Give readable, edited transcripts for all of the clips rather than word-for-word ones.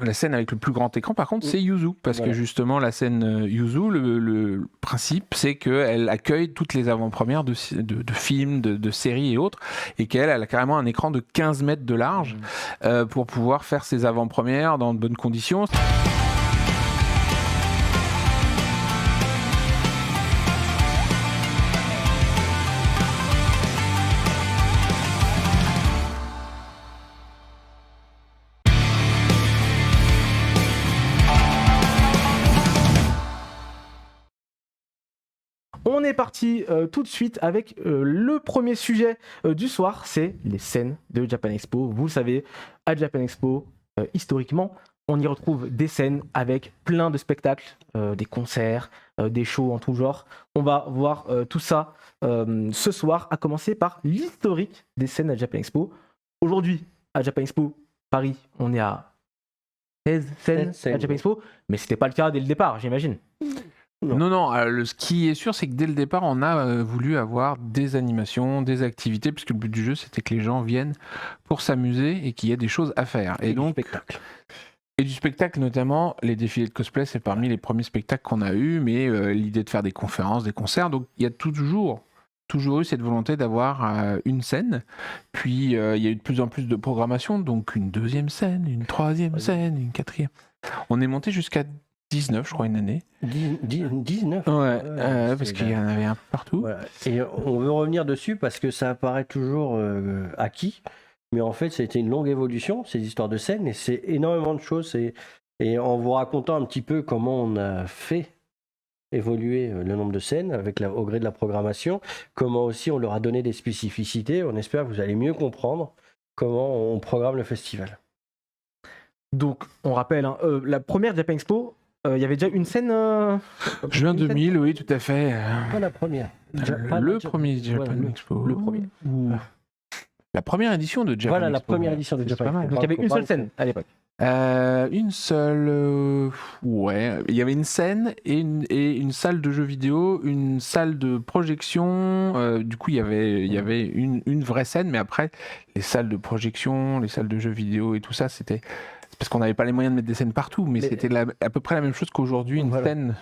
La scène avec le plus grand écran, par contre, c'est Yuzu. Parce que justement, la scène Yuzu, le principe, c'est qu'elle accueille toutes les avant-premières de films, de séries et autres. Et qu'elle a carrément un écran de 15 mètres de large pour pouvoir faire ses avant-premières dans de bonnes conditions. On est parti tout de suite avec le premier sujet du soir, c'est les scènes de Japan Expo. Vous le savez, à Japan Expo, historiquement, on y retrouve des scènes avec plein de spectacles, des concerts, des shows en tout genre. On va voir tout ça ce soir, à commencer par l'historique des scènes à Japan Expo. Aujourd'hui, à Japan Expo Paris, on est à 16 scènes à Japan Expo, mais c'était pas le cas dès le départ, j'imagine. Non, ce qui est sûr, c'est que dès le départ, on a voulu avoir des animations, des activités, puisque le but du jeu, c'était que les gens viennent pour s'amuser et qu'il y ait des choses à faire. Et donc, et du spectacle, notamment, les défilés de cosplay, c'est parmi les premiers spectacles qu'on a eus, mais l'idée de faire des conférences, des concerts, donc il y a toujours eu cette volonté d'avoir une scène, puis il y a eu de plus en plus de programmation, donc une deuxième scène, une troisième scène, une quatrième. On est monté jusqu'à 19, je crois, une année. 19 parce qu'il y en avait un partout. Voilà. Et on veut revenir dessus parce que ça apparaît toujours acquis, mais en fait, ça a été une longue évolution, ces histoires de scènes, et c'est énormément de choses. Et en vous racontant un petit peu comment on a fait évoluer le nombre de scènes au gré de la programmation, comment aussi on leur a donné des spécificités, on espère que vous allez mieux comprendre comment on programme le festival. Donc, on rappelle, la première Japan Expo, il y avait déjà une scène Juin 2000, oui, tout à fait. Pas la première. Le premier Japan Expo. Le premier. La première édition de Japan Voilà, Expo. la première édition de Japan Expo. Donc, il y avait une seule scène à l'époque. Une seule. Ouais, il y avait une scène et une salle de jeux vidéo, une salle de projection. Du coup, il y avait une vraie scène, mais après, les salles de projection, les salles de jeux vidéo et tout ça, c'était. Parce qu'on n'avait pas les moyens de mettre des scènes partout, mais c'était à peu près la même chose qu'aujourd'hui, une scène.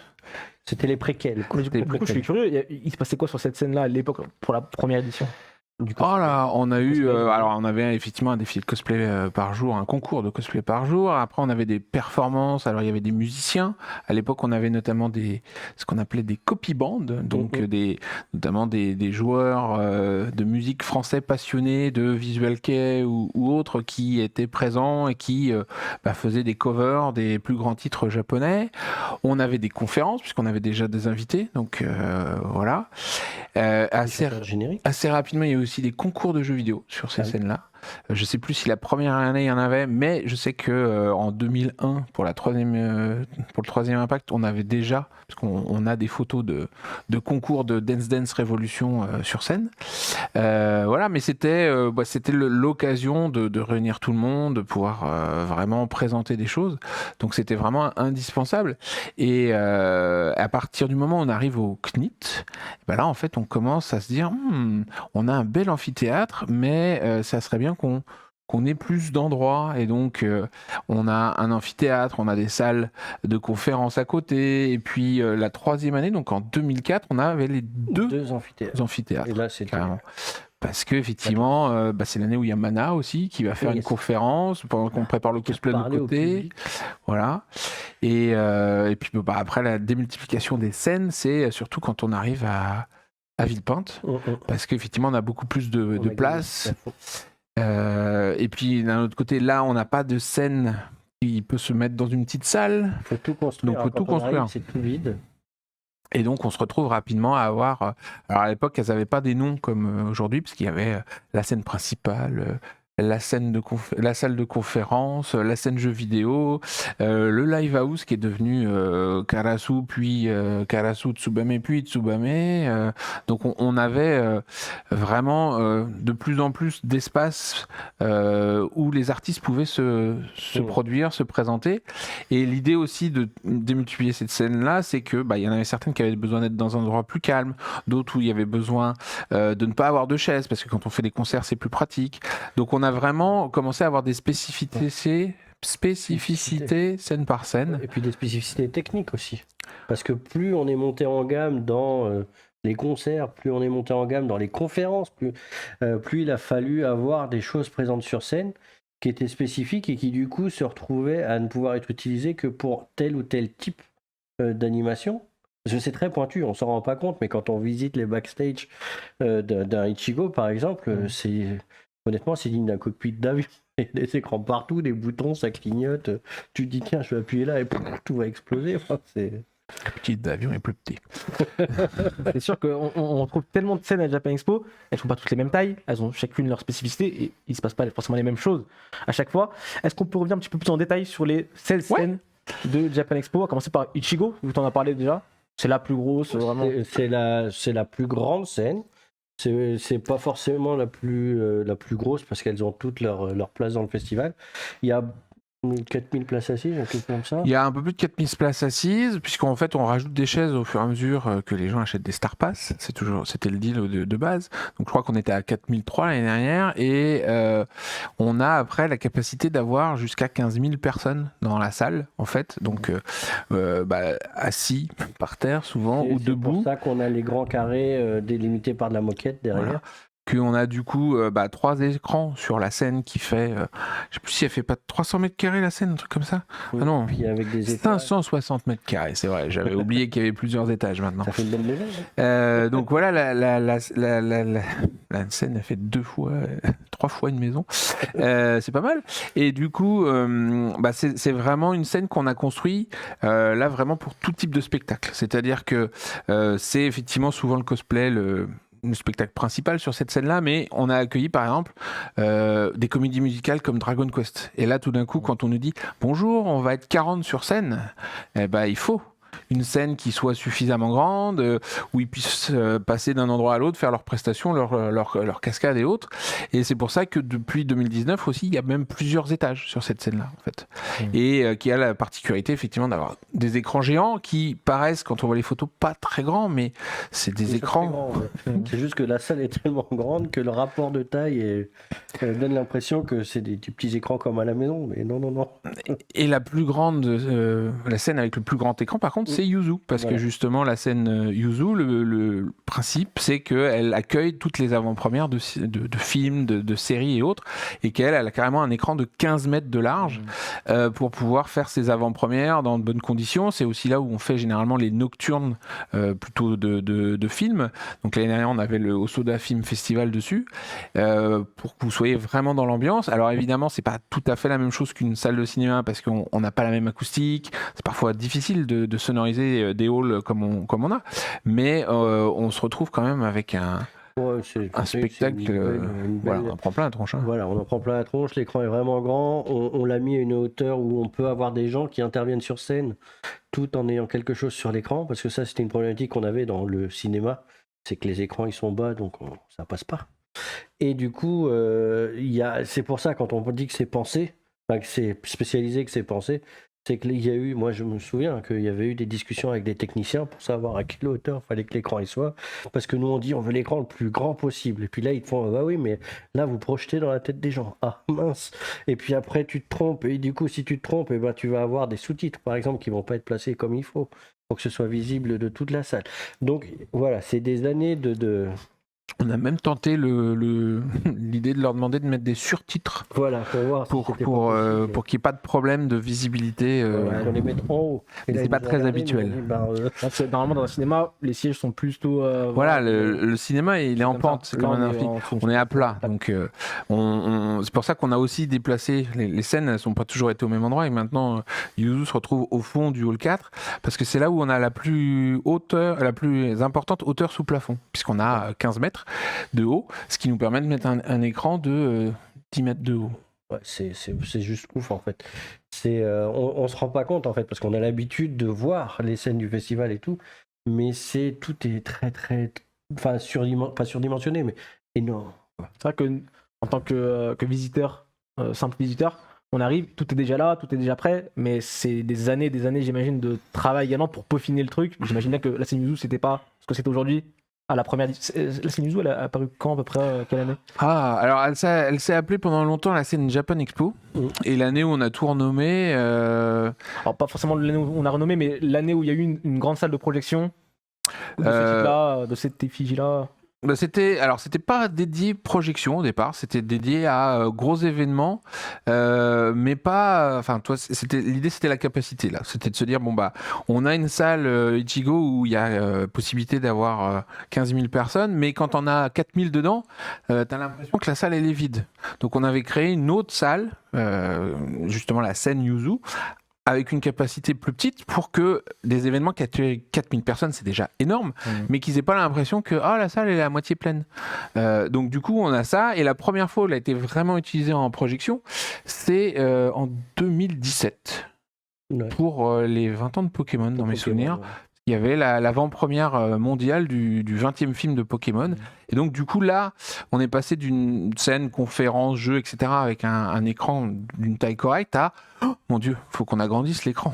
C'était les préquels. Du coup, je suis curieux, il se passait quoi sur cette scène-là à l'époque, pour la première édition? On a eu, alors on avait effectivement un défilé de cosplay par jour, un concours de cosplay par jour. Après, on avait des performances. Alors, il y avait des musiciens. À l'époque, on avait notamment ce qu'on appelait des copy bands, donc notamment des joueurs de musique français passionnés de visual kei ou autres qui étaient présents et qui faisaient des covers des plus grands titres japonais. On avait des conférences puisqu'on avait déjà des invités. Donc voilà. Assez rapidement, il y a eu aussi des concours de jeux vidéo sur ces scènes-là. Je ne sais plus si la première année il y en avait, mais je sais que en 2001, pour le troisième Impact, on avait déjà, parce qu'on a des photos de concours de Dance Dance Revolution sur scène. Voilà, mais c'était l'occasion de réunir tout le monde, de pouvoir vraiment présenter des choses. Donc c'était vraiment indispensable. Et à partir du moment où on arrive au CNIT, là en fait on commence à se dire on a un bel amphithéâtre, mais ça serait bien qu'on ait plus d'endroits. Et donc on a un amphithéâtre, on a des salles de conférences à côté, et puis la troisième année, donc en 2004, on avait les deux amphithéâtres. Et là, c'est carrément. Parce qu'effectivement, c'est l'année où il y a Mana aussi qui va faire une conférence pendant qu'on prépare le cosplay de l'autre côté. Voilà. Et puis après, la démultiplication des scènes, c'est surtout quand on arrive à Villepinte, parce qu'effectivement, on a beaucoup plus de place. Et puis d'un autre côté, là, on n'a pas de scène qui peut se mettre dans une petite salle. Il faut tout construire. Donc, faut tout construire. C'est tout vide. Et donc, on se retrouve rapidement à avoir. Alors, à l'époque, elles n'avaient pas des noms comme aujourd'hui, parce qu'il y avait la scène principale, la salle de conférence, la scène jeux vidéo, le live house qui est devenu Karasu, puis Karasu Tsubame, puis Tsubame. Donc on avait vraiment de plus en plus d'espace où les artistes pouvaient se produire, se présenter. Et l'idée aussi de démultiplier cette scène-là, c'est que il y en avait certaines qui avaient besoin d'être dans un endroit plus calme, d'autres où il y avait besoin de ne pas avoir de chaises, parce que quand on fait des concerts, c'est plus pratique. Donc on a vraiment commencé à avoir des spécificités spécificités scène par scène. Et puis des spécificités techniques aussi. Parce que plus on est monté en gamme dans les concerts, plus on est monté en gamme dans les conférences, plus il a fallu avoir des choses présentes sur scène qui étaient spécifiques et qui du coup se retrouvaient à ne pouvoir être utilisées que pour tel ou tel type d'animation. Parce que c'est très pointu, on s'en rend pas compte, mais quand on visite les backstage d'un Ichigo par exemple, honnêtement c'est digne d'un cockpit d'avion. Il y a des écrans partout, des boutons, ça clignote. Tu te dis tiens, je vais appuyer là et tout va exploser. Enfin, c'est... Le petit d'avion est plus petit. C'est sûr qu'on trouve tellement de scènes à Japan Expo, elles sont pas toutes les mêmes tailles, elles ont chacune leur spécificité et il se passe pas forcément les mêmes choses à chaque fois. Est-ce qu'on peut revenir un petit peu plus en détail sur les 16 scènes de Japan Expo, à commencer par Ichigo, vu que tu en as parlé déjà. C'est la plus grosse, vraiment. C'est la plus grande scène. C'est pas forcément la plus grosse parce qu'elles ont toutes leur place dans le festival. Il y a 4000 places assises, quelque chose comme ça. Il y a un peu plus de 4000 places assises, puisqu'en fait, on rajoute des chaises au fur et à mesure que les gens achètent des Star Pass. C'était le deal de base. Donc, je crois qu'on était à 4003 l'année dernière. Et on a après la capacité d'avoir jusqu'à 15 000 personnes dans la salle, en fait. Donc, assis par terre, souvent, ou debout. C'est pour ça qu'on a les grands carrés délimités par de la moquette derrière. Voilà. Qu'on a du coup 3 écrans sur la scène qui fait, je sais plus si elle fait pas 300 mètres carrés la scène, un truc comme ça. Oui, ah non, puis avec des 560 mètres carrés, c'est vrai, j'avais oublié qu'il y avait plusieurs étages maintenant. Ça fait une belle maison. Donc voilà, la scène a fait 3 fois une maison. C'est pas mal. Et du coup, c'est vraiment une scène qu'on a construite là vraiment pour tout type de spectacle. C'est-à-dire que c'est effectivement souvent le cosplay, le spectacle principal sur cette scène-là, mais on a accueilli par exemple des comédies musicales comme Dragon Quest. Et là, tout d'un coup, quand on nous dit « Bonjour, on va être 40 sur scène », il faut une scène qui soit suffisamment grande, où ils puissent passer d'un endroit à l'autre, faire leurs prestations, leurs cascades et autres. Et c'est pour ça que depuis 2019 aussi, il y a même plusieurs étages sur cette scène-là, en fait. Et qui a la particularité, effectivement, d'avoir des écrans géants qui paraissent, quand on voit les photos, pas très grands, mais c'est des écrans... C'est juste que la salle est tellement grande que le rapport de taille donne l'impression que c'est des petits écrans comme à la maison, mais non. Et la plus grande, la scène avec le plus grand écran, par contre, c'est Yuzu, parce que justement la scène Yuzu, le principe c'est qu'elle accueille toutes les avant-premières de films, de séries et autres, et qu'elle a carrément un écran de 15 mètres de large pour pouvoir faire ses avant-premières dans de bonnes conditions. C'est aussi là où on fait généralement les nocturnes plutôt de films. Donc l'année dernière on avait le Osoda Film Festival dessus, pour que vous soyez vraiment dans l'ambiance. Alors évidemment c'est pas tout à fait la même chose qu'une salle de cinéma, parce qu'on n'a pas la même acoustique, c'est parfois difficile de sonoriser des halls comme on a, mais on se retrouve quand même avec un spectacle, on en prend plein la tronche. Voilà, on en prend plein la tronche, l'écran est vraiment grand, on l'a mis à une hauteur où on peut avoir des gens qui interviennent sur scène tout en ayant quelque chose sur l'écran, parce que ça c'était une problématique qu'on avait dans le cinéma, c'est que les écrans ils sont bas, donc ça passe pas. Et du coup, c'est pour ça quand on dit que c'est pensé, que c'est spécialisé, que c'est pensé, c'est qu'il y a eu, moi je me souviens qu'il y avait eu des discussions avec des techniciens pour savoir à quelle hauteur il fallait que l'écran y soit, parce que nous on dit on veut l'écran le plus grand possible, et puis là ils te font bah oui mais là vous projetez dans la tête des gens, ah mince, et puis après tu te trompes, et du coup si tu te trompes, et ben tu vas avoir des sous-titres par exemple qui vont pas être placés comme il faut, pour que ce soit visible de toute la salle. Donc voilà, c'est des années de... On a même tenté l'idée de leur demander de mettre des surtitres. Voilà, pour voir pour qu'il n'y ait pas de problème de visibilité. Qu'on les mette en haut. C'est pas très habituel. Normalement, dans le cinéma, les sièges sont plutôt. Voilà, le cinéma, il est en pente. C'est comme un film. On est à plat. Donc, c'est pour ça qu'on a aussi déplacé. Les scènes, elles ne sont pas toujours été au même endroit. Et maintenant, Yuzu se retrouve au fond du hall 4. Parce que c'est là où on a la plus importante hauteur sous plafond. Puisqu'on a 15 mètres de haut, ce qui nous permet de mettre un écran de 10 mètres de haut. Ouais, c'est juste ouf en fait. On se rend pas compte en fait parce qu'on a l'habitude de voir les scènes du festival et tout, mais tout est très pas surdimensionné mais énorme. C'est vrai que en tant que visiteur, simple visiteur, on arrive, tout est déjà là, tout est déjà prêt, mais c'est des années, j'imagine, de travail également pour peaufiner le truc. J'imagine bien que la scène Yuzu c'était pas ce que c'est aujourd'hui La scène Yuzu, elle a apparu quand à peu près, quelle année? Alors elle s'est appelée pendant longtemps la scène Japan Expo. Et l'année où on a tout renommé. Alors pas forcément l'année où on a renommé, mais l'année où il y a eu une grande salle de projection de ce type-là, de cette effigie-là. C'était pas dédié projection au départ, c'était dédié à gros événements, mais pas. Enfin, toi, l'idée, c'était la capacité là. C'était de se dire bon bah, on a une salle Ichigo où il y a possibilité d'avoir 15 000 personnes, mais quand on a 4 000 dedans, t'as l'impression que la salle elle est vide. Donc on avait créé une autre salle, justement la scène Yuzu, avec une capacité plus petite pour que des événements qui attirent 4000 personnes, c'est déjà énorme, mais qu'ils n'aient pas l'impression que la salle elle est à moitié pleine. Donc du coup, on a ça. Et la première fois où elle a été vraiment utilisée en projection, c'est en 2017, pour les 20 ans de Pokémon, dans mes souvenirs. Il y avait l'avant-première mondiale du 20e film de Pokémon. Et donc, du coup, là, on est passé d'une scène, conférence, jeu, etc., avec un écran d'une taille correcte à oh, mon Dieu, faut qu'on agrandisse l'écran.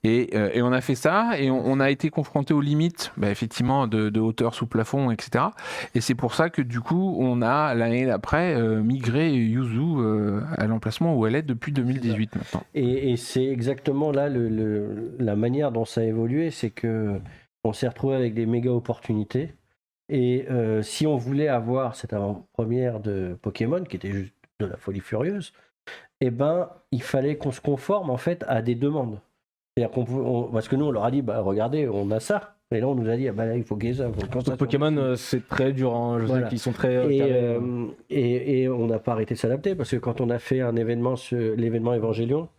Et on a fait ça, et on a été confronté aux limites, effectivement, de hauteur sous plafond, etc. Et c'est pour ça que, du coup, on a, l'année d'après, migré Yuzu à l'emplacement où elle est depuis 2018 maintenant. Et c'est exactement là la manière dont ça a évolué, c'est que on s'est retrouvé avec des méga opportunités. Et si on voulait avoir cette avant-première de Pokémon, qui était juste de la folie furieuse, il fallait qu'on se conforme en fait à des demandes. C'est-à-dire parce que nous on leur a dit regardez, on a ça. Et là on nous a dit là il faut qu'il y ait ça. Pokémon c'est très dur, hein. Je sais qu'ils sont très et on n'a pas arrêté de s'adapter parce que quand on a fait un événement sur l'événement Evangelion,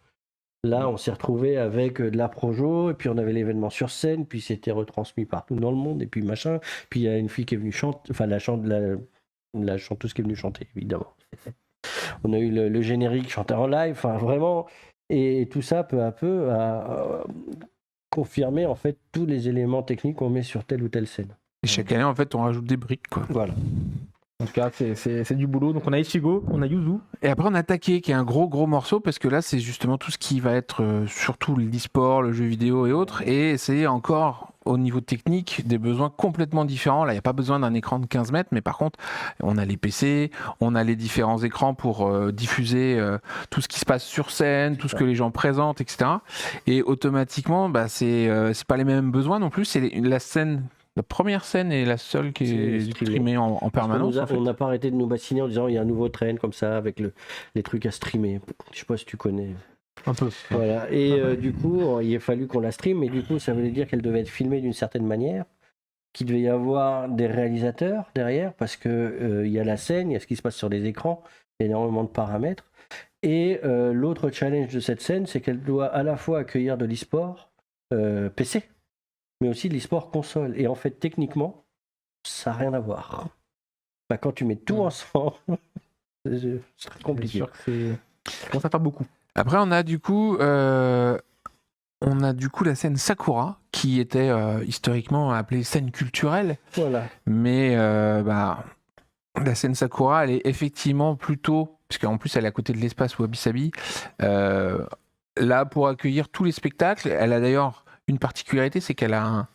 là, on s'est retrouvé avec de la projo, et puis on avait l'événement sur scène, puis c'était retransmis partout dans le monde, et puis machin. Puis il y a une fille qui est venue chanter, enfin la chanteuse qui est venue chanter, évidemment. On a eu le générique chanté en live, enfin vraiment. Et tout ça, peu à peu, a confirmé en fait tous les éléments techniques qu'on met sur telle ou telle scène. Et chaque année, en fait, on rajoute des briques, quoi. Voilà. En tout cas, c'est du boulot. Donc on a Ichigo, on a Yuzu. Et après, on a Take, qui est un gros morceau, parce que là, c'est justement tout ce qui va être surtout l'e-sport, le jeu vidéo et autres. Et c'est encore, au niveau technique, des besoins complètement différents. Là, il n'y a pas besoin d'un écran de 15 mètres, mais par contre, on a les PC, on a les différents écrans pour diffuser tout ce qui se passe sur scène, tout ce que les gens présentent, etc. Et automatiquement, c'est pas les mêmes besoins non plus. C'est la scène. La première scène est la seule qui est streamée en permanence. On n'a pas arrêté de nous bassiner en disant il y a un nouveau train comme ça avec les trucs à streamer. Je sais pas si tu connais. Un peu. Voilà. Et du coup, il a fallu qu'on la stream, et du coup, ça voulait dire qu'elle devait être filmée d'une certaine manière, qu'il devait y avoir des réalisateurs derrière, parce que il y a la scène, il y a ce qui se passe sur les écrans, il y a énormément de paramètres. Et l'autre challenge de cette scène, c'est qu'elle doit à la fois accueillir de l'e-sport PC, mais aussi de l'e-sport console. Et en fait, techniquement, ça n'a rien à voir. Quand tu mets tout ensemble, c'est très compliqué. C'est sûr que ça commence à faire beaucoup. Après, on a du coup la scène Sakura, qui était historiquement appelée scène culturelle. Voilà. Mais la scène Sakura, elle est effectivement plutôt, parce qu'en plus elle est à côté de l'espace Wabi Sabi, là pour accueillir tous les spectacles. Elle a d'ailleurs une particularité, c'est qu'elle a un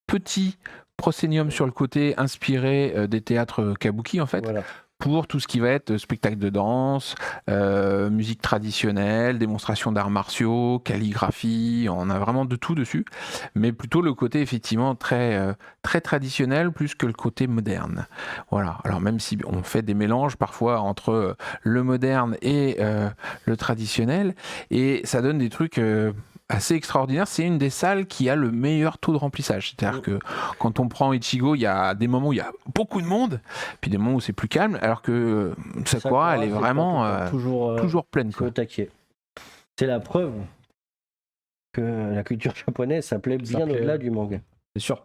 petit proscénium sur le côté inspiré des théâtres kabuki en fait. Voilà. Pour tout ce qui va être spectacle de danse, musique traditionnelle, démonstration d'arts martiaux, calligraphie, on a vraiment de tout dessus, mais plutôt le côté effectivement très traditionnel plus que le côté moderne. Voilà. Alors même si on fait des mélanges parfois entre le moderne et le traditionnel, et ça donne des trucs assez extraordinaire. C'est une des salles qui a le meilleur taux de remplissage. C'est-à-dire que quand on prend Ichigo, il y a des moments où il y a beaucoup de monde, puis des moments où c'est plus calme, alors que Sakura, elle est vraiment toujours pleine. Quoi. C'est la preuve que la culture japonaise, ça plaît bien au-delà du manga. C'est sûr.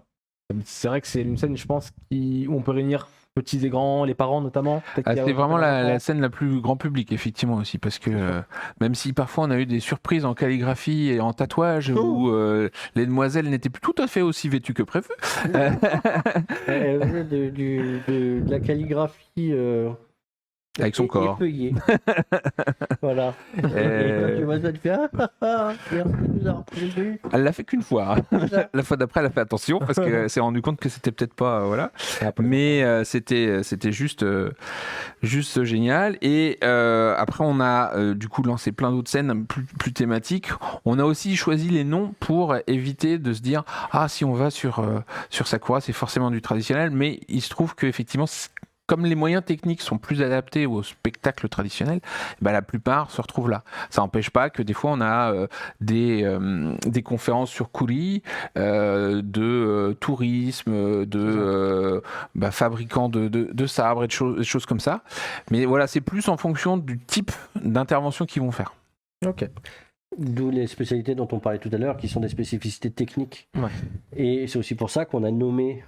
C'est vrai que c'est une scène, je pense, où on peut réunir petits et grands, les parents notamment. C'est vraiment la scène la plus grand public, effectivement aussi, parce que même si parfois on a eu des surprises en calligraphie et en tatouage où les demoiselles n'étaient plus tout à fait aussi vêtues que prévu. De la calligraphie Avec son corps. Épeuillé. Voilà. Et quand tu vois ça, tu fais merci de nous avoir prévenus. Elle l'a fait qu'une fois. La fois d'après, elle a fait attention parce qu'elle s'est rendue compte que c'était peut-être pas. Voilà. Mais c'était juste génial. Et après, on a du coup lancé plein d'autres scènes plus thématiques. On a aussi choisi les noms pour éviter de se dire si on va sur Sakura, c'est forcément du traditionnel. Mais il se trouve qu'effectivement, comme les moyens techniques sont plus adaptés au spectacle traditionnel, la plupart se retrouvent là. Ça n'empêche pas que des fois on a des conférences sur Kuri, de tourisme, de fabricants de sabres et des choses comme ça. Mais voilà, c'est plus en fonction du type d'intervention qu'ils vont faire. Ok. D'où les spécialités dont on parlait tout à l'heure, qui sont des spécificités techniques. Ouais. Et c'est aussi pour ça qu'on a nommé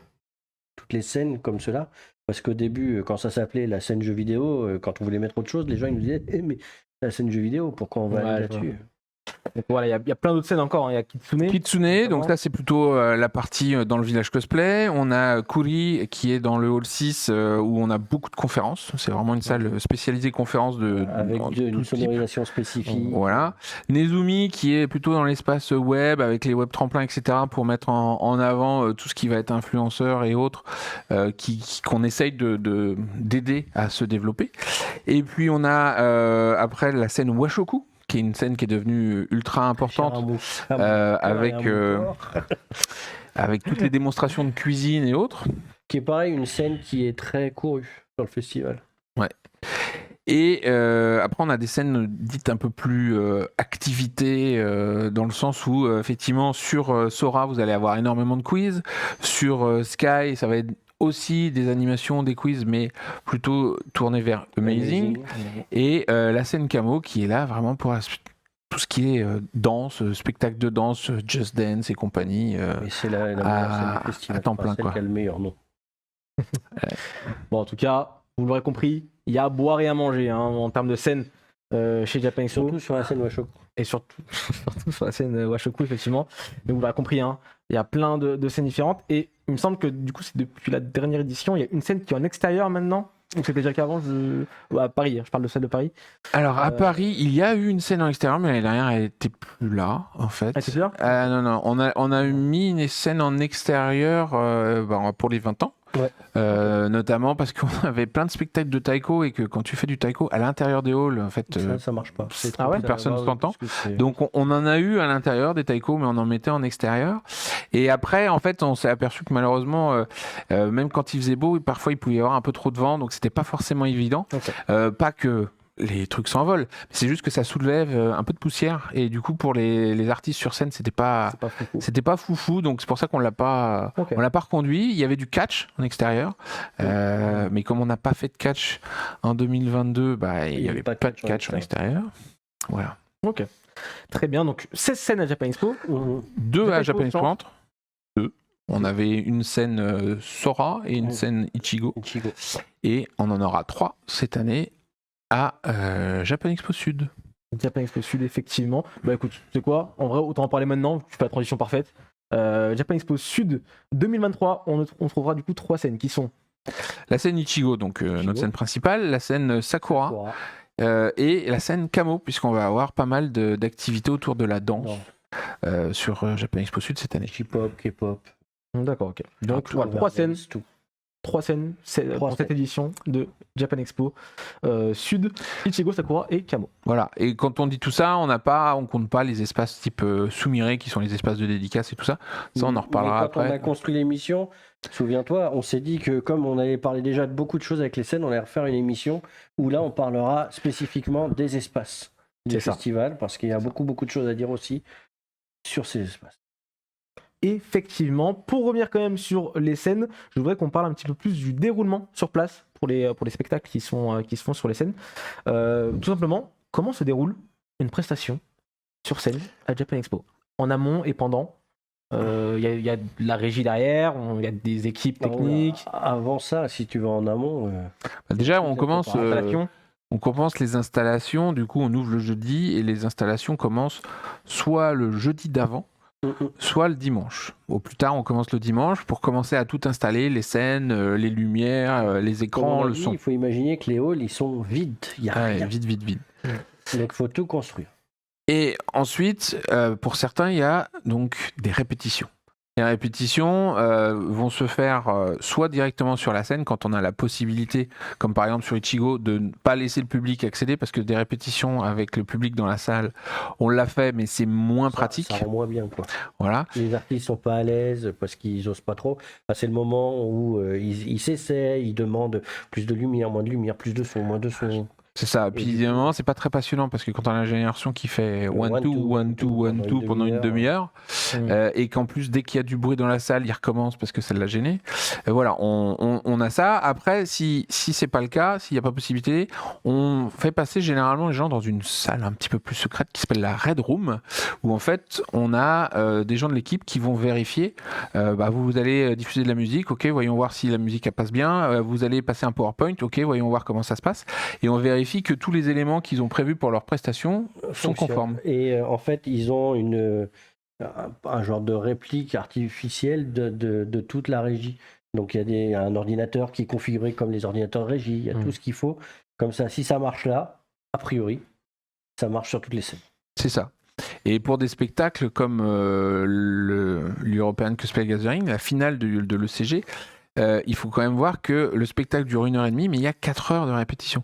toutes les scènes comme cela. Parce qu'au début, quand ça s'appelait la scène jeu vidéo, quand on voulait mettre autre chose, les gens ils nous disaient mais la scène jeu vidéo, pourquoi on va aller là-dessus? Donc voilà, il y a plein d'autres scènes encore. Il y a Kitsune. Kitsune, donc là c'est plutôt la partie dans le village cosplay. On a Kuri qui est dans le hall 6 où on a beaucoup de conférences. C'est vraiment une salle spécialisée conférences avec une sonorisation spécifique. Voilà. Nezumi qui est plutôt dans l'espace web avec les web tremplins, etc. pour mettre en avant tout ce qui va être influenceur et autres qu'on essaye d'aider à se développer. Et puis on a après la scène Washoku, qui est une scène qui est devenue ultra importante avec toutes les démonstrations de cuisine et autres. Qui est pareil, une scène qui est très courue sur le festival. Ouais. Et après, on a des scènes dites un peu plus activité, dans le sens où, effectivement, sur Sora, vous allez avoir énormément de quiz. Sur Sky, ça va être aussi des animations, des quiz, mais plutôt tourné vers Amazing. Et la scène Camo qui est là vraiment pour tout ce qui est danse, spectacle de danse, Just Dance et compagnie. Et c'est la meilleure scène du festival, à temps plein, celle quoi. qui a le meilleur nom. Bon, en tout cas, vous l'aurez compris, il y a à boire et à manger en termes de scène chez Japan Expo. Surtout sur la scène Washoku. Et surtout sur la scène Washoku, effectivement. Mais vous l'avez compris, il y a plein de scènes différentes. Et il me semble que du coup, c'est depuis la dernière édition, il y a une scène qui est en extérieur maintenant. Ou c'était déjà qu'avant, à Paris, je parle de celle de Paris. Alors à Paris, il y a eu une scène en extérieur, mais l'année dernière, elle était plus là, en fait. Ah, c'est sûr ? Non, on a mis une scène en extérieur pour les 20 ans. Ouais. Notamment parce qu'on avait plein de spectacles de taiko et que quand tu fais du taiko à l'intérieur des halls, en fait, ça marche pas. personne ne s'entend. Donc on en a eu à l'intérieur des taiko, mais on en mettait en extérieur. Et après, en fait, on s'est aperçu que malheureusement, même quand il faisait beau, parfois il pouvait y avoir un peu trop de vent, donc c'était pas forcément évident. Okay. Pas que les trucs s'envolent, c'est juste que ça soulève un peu de poussière et du coup pour les artistes sur scène c'était pas foufou, donc c'est pour ça qu'on l'a pas reconduit. Il y avait du catch en extérieur, mais comme on n'a pas fait de catch en 2022, il y avait pas de catch en extérieur. Voilà. Ok, très bien. Donc 16 scènes à Japan Expo, 2 à Japan Expo Entre. 2. On avait une scène Sora et une scène Ichigo. Et on en aura 3 cette année à Japan Expo Sud. Japan Expo Sud, effectivement. Bah écoute, tu sais quoi ? En vrai, autant en parler maintenant, tu fais la transition parfaite. Japan Expo Sud 2023, on trouvera du coup 3 scènes qui sont... La scène Ichigo, donc notre scène principale, la scène Sakura. Et la scène Camo, puisqu'on va avoir pas mal d'activités autour de la danse sur Japan Expo Sud cette année. J-pop, K-pop. D'accord, ok. Donc voilà, 3 scènes. 3 scènes pour cette édition de Japan Expo Sud, Ichigo, Sakura et Camo. Voilà, et quand on dit tout ça, on compte pas les espaces type Sumire qui sont les espaces de dédicace et tout ça. Ça, on en reparlera après. Quand on a construit l'émission, souviens-toi, on s'est dit que comme on avait parlé déjà de beaucoup de choses avec les scènes, on allait refaire une émission où là, on parlera spécifiquement des espaces du festival, parce qu'il y a beaucoup de choses à dire aussi sur ces espaces. Effectivement, pour revenir quand même sur les scènes, je voudrais qu'on parle un petit peu plus du déroulement sur place pour les spectacles qui se font sur les scènes. Tout simplement, comment se déroule une prestation sur scène à Japan Expo ? En amont et pendant. Il y a de la régie derrière, il y a des équipes techniques. Avant ça, si tu vas en amont... déjà, on commence les installations, du coup on ouvre le jeudi et les installations commencent soit le jeudi d'avant, soit le dimanche. Au plus tard, on commence le dimanche pour commencer à tout installer, les scènes, les lumières, les écrans, le son. Il faut imaginer que les halls, ils sont vides. Il y a rien. Vide. Donc, il faut tout construire. Et ensuite, pour certains, il y a donc des répétitions. Les répétitions vont se faire soit directement sur la scène quand on a la possibilité, comme par exemple sur Ichigo, de ne pas laisser le public accéder parce que des répétitions avec le public dans la salle, on l'a fait, mais c'est moins pratique. Ça rend moins bien, quoi. Voilà. Les artistes sont pas à l'aise parce qu'ils osent pas trop. Enfin, c'est le moment où ils s'essaient, ils demandent plus de lumière, moins de lumière, plus de son, moins de son. C'est ça. Puis évidemment, c'est pas très passionnant parce que quand on a la génération qui fait 1-2 pendant une demi-heure, et qu'en plus, dès qu'il y a du bruit dans la salle, il recommence parce que ça l'a gêné. Voilà, on a ça. Après, si c'est pas le cas, s'il n'y a pas possibilité, on fait passer généralement les gens dans une salle un petit peu plus secrète qui s'appelle la Red Room, où en fait, on a des gens de l'équipe qui vont vérifier. Vous allez diffuser de la musique, ok, voyons voir si la musique elle passe bien. Vous allez passer un PowerPoint, ok, voyons voir comment ça se passe. Et on vérifie que tous les éléments qu'ils ont prévus pour leur prestation sont conformes. Et en fait, ils ont un genre de réplique artificielle de toute la régie. Donc il y a un ordinateur qui est configuré comme les ordinateurs régie, il y a tout ce qu'il faut. Comme ça, si ça marche là, a priori, ça marche sur toutes les scènes. C'est ça. Et pour des spectacles comme l'European Cosplay Gathering, la finale de l'ECG, il faut quand même voir que le spectacle dure 1h30, mais il y a 4 heures de répétition.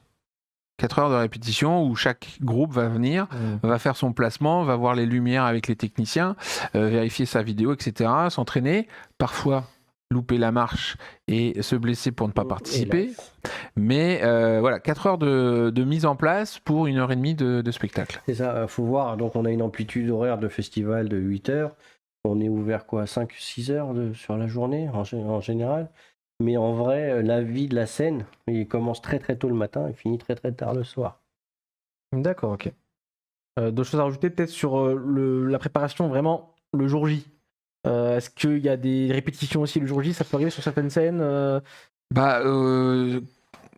4 heures de répétition où chaque groupe va venir, va faire son placement, va voir les lumières avec les techniciens, vérifier sa vidéo, etc., s'entraîner, parfois louper la marche et se blesser pour ne pas participer. Mais voilà, 4 heures de mise en place pour 1h30 de spectacle. C'est ça, il faut voir. Donc on a une amplitude horaire de festival de 8 heures. On est ouvert 5-6 heures sur la journée en général. Mais en vrai, la vie de la scène, il commence très très tôt le matin et finit très très tard le soir. D'accord, ok. D'autres choses à rajouter peut-être sur la préparation vraiment le jour J. Est-ce qu'il y a des répétitions aussi le jour J? Ça peut arriver sur certaines scènes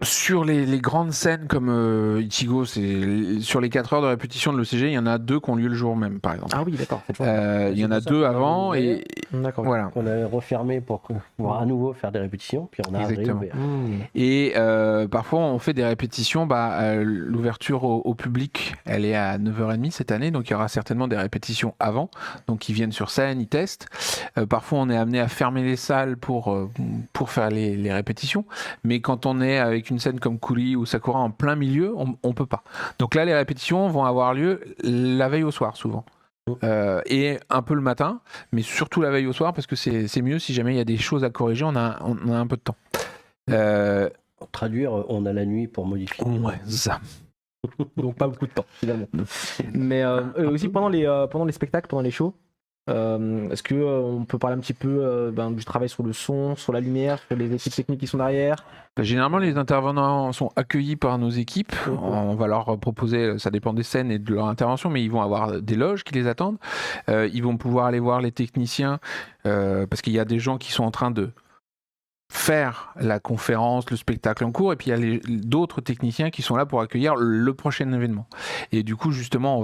Sur les grandes scènes comme Ichigo, sur les 4 heures de répétition de l'ECG, il y en a 2 qui ont lieu le jour même, par exemple. Ah oui, d'accord. Il y en a 2 avant et voilà. On a refermé pour pouvoir à nouveau faire des répétitions, puis on a réouvert. Et parfois, on fait des répétitions. L'ouverture au public, elle est à 9h30 cette année, donc il y aura certainement des répétitions avant. Donc ils viennent sur scène, ils testent. Parfois, on est amené à fermer les salles pour faire les répétitions. Mais quand on est avec une scène comme Kuri ou Sakura en plein milieu, on peut pas. Donc là, les répétitions vont avoir lieu la veille au soir, souvent. Et un peu le matin, mais surtout la veille au soir, parce que c'est mieux si jamais il y a des choses à corriger, on a un peu de temps. Pour traduire, on a la nuit pour modifier. Ouais, ça. Donc pas beaucoup de temps, finalement. Mais aussi pendant les spectacles, pendant les shows, est-ce qu'on peut parler un petit peu du travail sur le son, sur la lumière, sur les équipes techniques qui sont derrière? Généralement, les intervenants sont accueillis par nos équipes. On va leur proposer, ça dépend des scènes et de leur intervention, mais ils vont avoir des loges qui les attendent. Ils vont pouvoir aller voir les techniciens parce qu'il y a des gens qui sont en train de faire la conférence, le spectacle en cours, et puis il y a d'autres techniciens qui sont là pour accueillir le prochain événement. Et du coup, justement,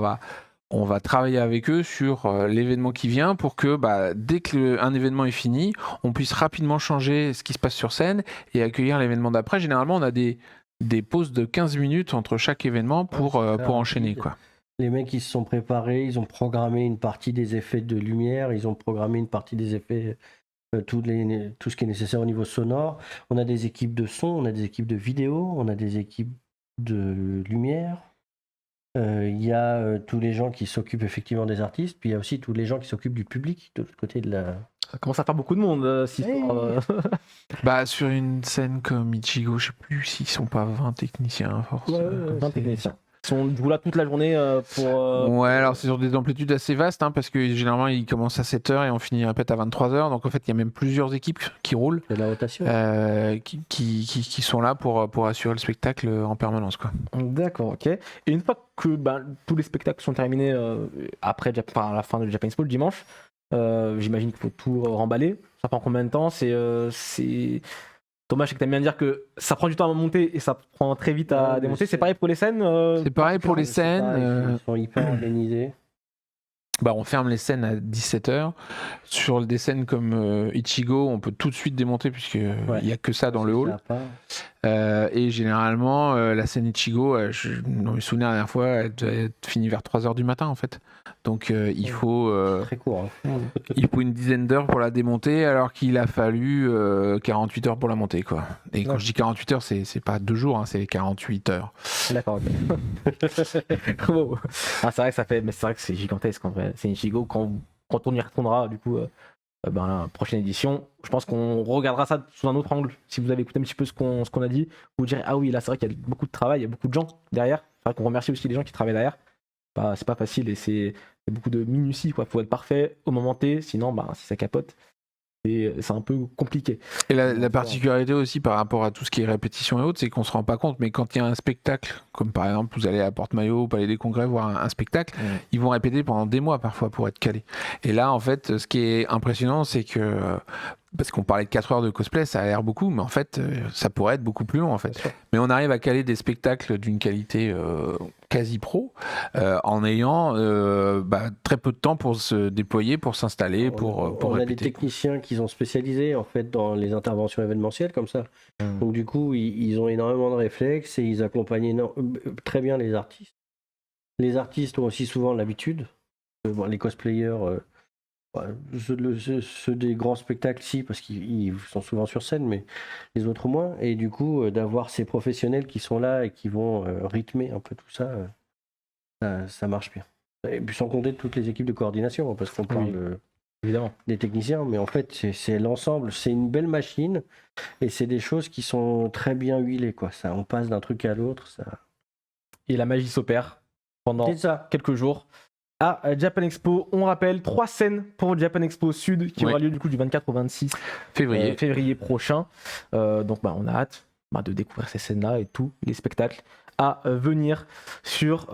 on va travailler avec eux sur l'événement qui vient pour que dès qu'un événement est fini, on puisse rapidement changer ce qui se passe sur scène et accueillir l'événement d'après. Généralement, on a des pauses de 15 minutes entre chaque événement pour enchaîner, quoi. Les mecs, ils se sont préparés, ils ont programmé une partie des effets de lumière, ils ont programmé une partie des effets, tout ce qui est nécessaire au niveau sonore. On a des équipes de son, on a des équipes de vidéo, on a des équipes de lumière. Il y a tous les gens qui s'occupent effectivement des artistes, puis il y a aussi tous les gens qui s'occupent du public de l'autre côté de la... Ça commence à faire beaucoup de monde. Sur une scène comme Ichigo, je sais plus s'ils sont pas 20 techniciens, forcément. 20 techniciens. Ils sont du coup là toute la journée pour... Ouais, alors c'est sur des amplitudes assez vastes, parce que généralement ils commencent à 7h et on finit répète à 23h, donc en fait il y a même plusieurs équipes qui roulent. C'est de la rotation. Qui sont là pour assurer le spectacle en permanence, quoi. D'accord, ok. Et une fois que tous les spectacles sont terminés à la fin de Japan Expo le dimanche, j'imagine qu'il faut tout remballer. Ça prend combien de temps? Thomas, je sais que t'aimes bien dire que ça prend du temps à monter et ça prend très vite à démonter. C'est pareil pour les scènes C'est pareil pour les scènes. Ils sont hyper organisés. on ferme les scènes à 17h. Sur des scènes comme Ichigo, on peut tout de suite démonter puisqu'il n'y a que ça dans le hall. Et généralement, la scène Ichigo, dans mes souvenirs la dernière fois, elle devait être finie vers 3h du matin en fait. Donc il faut très court. il faut une dizaine d'heures pour la démonter alors qu'il a fallu 48 heures pour la monter quoi. Et quand je dis 48 heures, c'est pas 2 jours, hein, c'est 48 heures. D'accord. C'est vrai que mais c'est vrai que c'est gigantesque en vrai. C'est Ichigo quand on y retournera du coup. La prochaine édition, je pense qu'on regardera ça sous un autre angle. Si vous avez écouté un petit peu ce qu'on a dit, vous direz ah oui, là c'est vrai qu'il y a beaucoup de travail, il y a beaucoup de gens derrière. C'est vrai qu'on remercie aussi les gens qui travaillent derrière. C'est pas facile et c'est beaucoup de minutie quoi. Faut être parfait au moment T, sinon si ça capote, c'est un peu compliqué. Et la particularité aussi par rapport à tout ce qui est répétition et autres, c'est qu'on se rend pas compte, mais quand il y a un spectacle, comme par exemple vous allez à Porte-Maillot, au Palais des Congrès voir un spectacle, ils vont répéter pendant des mois parfois pour être calés. Et là en fait, ce qui est impressionnant, c'est que parce qu'on parlait de 4 heures de cosplay, ça a l'air beaucoup, mais en fait, ça pourrait être beaucoup plus long en fait. Mais on arrive à caler des spectacles d'une qualité quasi pro, en ayant très peu de temps pour se déployer, pour s'installer, pour on répéter. a des techniciens qui sont spécialisés en fait dans les interventions événementielles comme ça. Donc du coup, ils ont énormément de réflexes et ils accompagnent très bien les artistes. Les artistes ont aussi souvent l'habitude. Les cosplayers, ceux des grands spectacles, si, parce qu'ils sont souvent sur scène, mais les autres moins. Et du coup, d'avoir ces professionnels qui sont là et qui vont rythmer un peu tout ça, ça marche bien. Et puis sans compter toutes les équipes de coordination, parce qu'on parle évidemment des techniciens, mais en fait c'est l'ensemble, c'est une belle machine et c'est des choses qui sont très bien huilées quoi. On passe d'un truc à l'autre. Et la magie s'opère pendant quelques jours. À Japan Expo, on rappelle 3 scènes pour Japan Expo Sud qui aura lieu du coup du 24 au 26 février prochain. Donc on a hâte de découvrir ces scènes-là et tous les spectacles à venir sur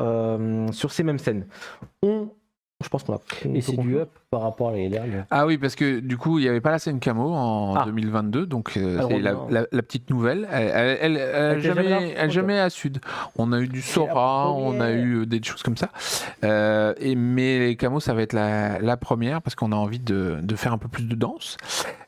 ces mêmes scènes. Je pense qu'on a. Et c'est du up par rapport à l'année dernière. Ah oui, parce que du coup, il n'y avait pas la scène Camo en 2022, donc c'est la petite nouvelle. Elle jamais à Sud. On a eu du Sora, on a eu des choses comme ça. Mais les Camos, ça va être la première parce qu'on a envie de faire un peu plus de danse.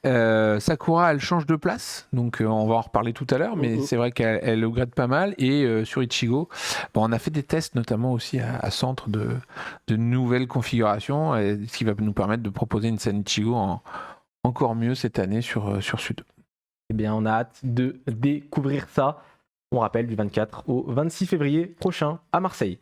Sakura, elle change de place, donc on va en reparler tout à l'heure, mais c'est vrai qu'elle upgrade pas mal. Et sur Ichigo, on a fait des tests notamment aussi à Centre de nouvelles configurations, ce qui va nous permettre de proposer une scène Ichigo encore mieux cette année sur Sud. Eh bien, on a hâte de découvrir ça. On rappelle du 24 au 26 février prochain à Marseille.